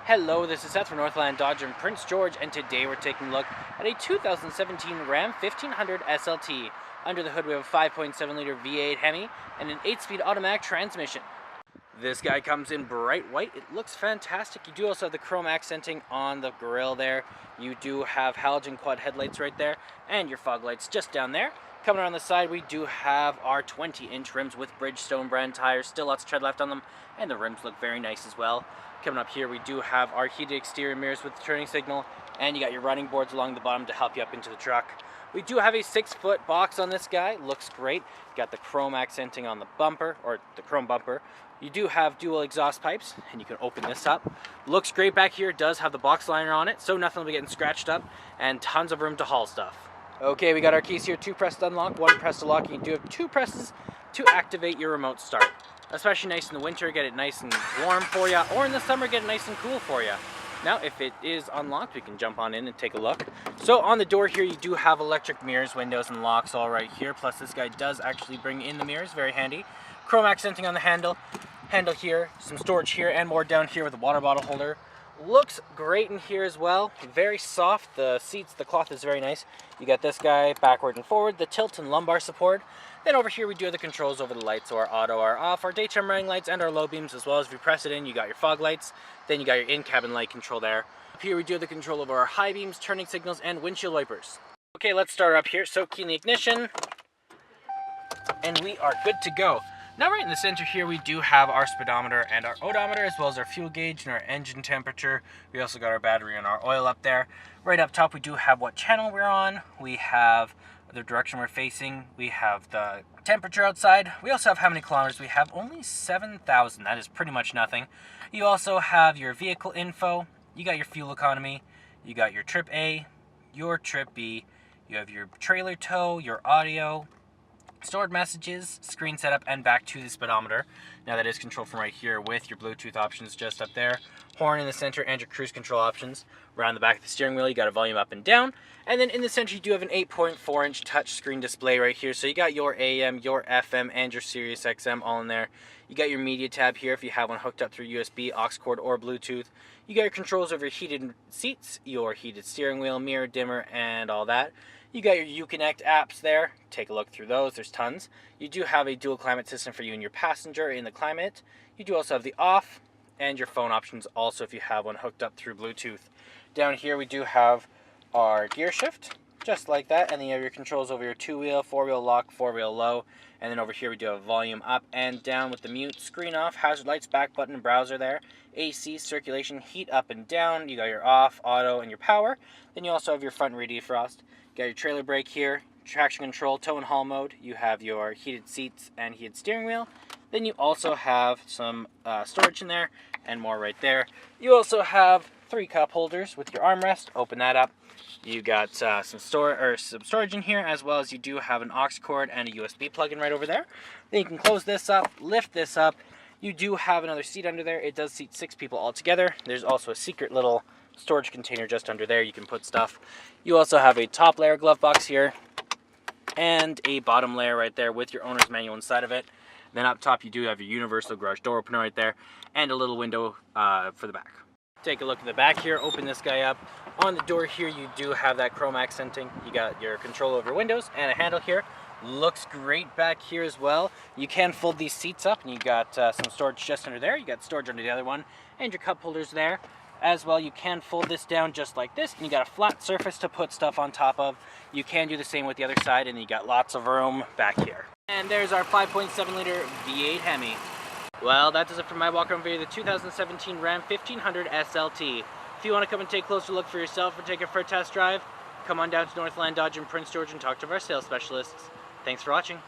Hello, this is Seth from Northland Dodge in Prince George, and today we're taking a look at a 2017 Ram 1500 SLT. Under the hood we have a 5.7-liter V8 Hemi and an 8-speed automatic transmission. This guy comes in bright white. It looks fantastic. You do also have the chrome accenting on the grille there. You do have halogen quad headlights right there, and your fog lights just down there. Coming around the side, we do have our 20-inch rims with Bridgestone brand tires. Still lots of tread left on them, and the rims look very nice as well. Coming up here, we do have our heated exterior mirrors with the turning signal, and you got your running boards along the bottom to help you up into the truck. We do have a 6-foot box on this guy. Looks great. Got the chrome accenting on the bumper, or the chrome bumper. You do have dual exhaust pipes, and you can open this up. Looks great back here. It does have the box liner on it, so nothing will be getting scratched up, and tons of room to haul stuff. Okay, we got our keys here. 2 press to unlock, 1 press to lock, and you do have 2 presses to activate your remote start. Especially nice in the winter, get it nice and warm for you, or in the summer, get it nice and cool for you. Now, if it is unlocked, we can jump on in and take a look. So on the door here, you do have electric mirrors, windows, and locks all right here. Plus, this guy does actually bring in the mirrors, very handy. Chrome accenting on the handle here, some storage here, and more down here with a water bottle holder. Looks great in here as well. Very soft. The seats, the cloth is very nice. You got this guy backward and forward, the tilt and lumbar support. Then over here we do have the controls over the lights, so our auto, our off, our daytime running lights, and our low beams as well. As if you press it in, you got your fog lights. Then you got your in-cabin light control there. Up here we do have the control over our high beams, turning signals, and windshield wipers. Okay, let's start up here. So key in the ignition, and we are good to go. Now right in the center here we do have our speedometer and our odometer, as well as our fuel gauge and our engine temperature. We also got our battery and our oil up there. Right up top we do have what channel we're on. We have the direction we're facing. We have the temperature outside. We also have how many kilometers we have. Only 7,000. That is pretty much nothing. You also have your vehicle info. You got your fuel economy. You got your trip A, your trip B. You have your trailer tow, your audio, stored messages, screen setup, and back to the speedometer. Now that is controlled from right here with your Bluetooth options just up there. Horn in the center and your cruise control options. Around the back of the steering wheel, you got a volume up and down. And then in the center, you do have an 8.4-inch touchscreen display right here. So you got your AM, your FM, and your Sirius XM all in there. You got your media tab here if you have one hooked up through USB, aux cord, or Bluetooth. You got your controls over your heated seats, your heated steering wheel, mirror dimmer, and all that. You got your Uconnect apps there. Take a look through those. There's tons. You do have a dual climate system for you and your passenger in the climate. You do also have the off and your phone options also if you have one hooked up through Bluetooth. Down here we do have our gear shift, just like that. And then you have your controls over your 2-wheel, 4-wheel lock, 4-wheel low. And then over here we do have volume up and down with the mute, screen off, hazard lights, back button, browser there. AC, circulation, heat up and down. You got your off, auto, and your power. Then you also have your front rear defrost. You got your trailer brake here, traction control, tow and haul mode. You have your heated seats and heated steering wheel. Then you also have some storage in there and more right there. You also have 3 cup holders with your armrest. Open that up. You got some storage in here, as well as you do have an aux cord and a USB plug-in right over there. Then you can close this up, lift this up. You do have another seat under there. It does seat 6 people all together. There's also a secret little storage container just under there. You can put stuff. You also have a top layer glove box here and a bottom layer right there with your owner's manual inside of it. Then up top you do have your universal garage door opener right there and a little window for the back. Take a look at the back here. Open this guy up. On the door here you do have that chrome accenting. You got your control over windows and a handle here. Looks great back here as well. You can fold these seats up, and you got some storage just under there. You got storage under the other one and your cup holders there. As well, you can fold this down just like this, and you got a flat surface to put stuff on top of. You can do the same with the other side, and you got lots of room back here. And there's our 5.7-liter V8 Hemi. Well, that does it for my walk-around video of the 2017 Ram 1500 SLT. If you want to come and take a closer look for yourself or take it for a test drive, come on down to Northland Dodge in Prince George and talk to our sales specialists. Thanks for watching.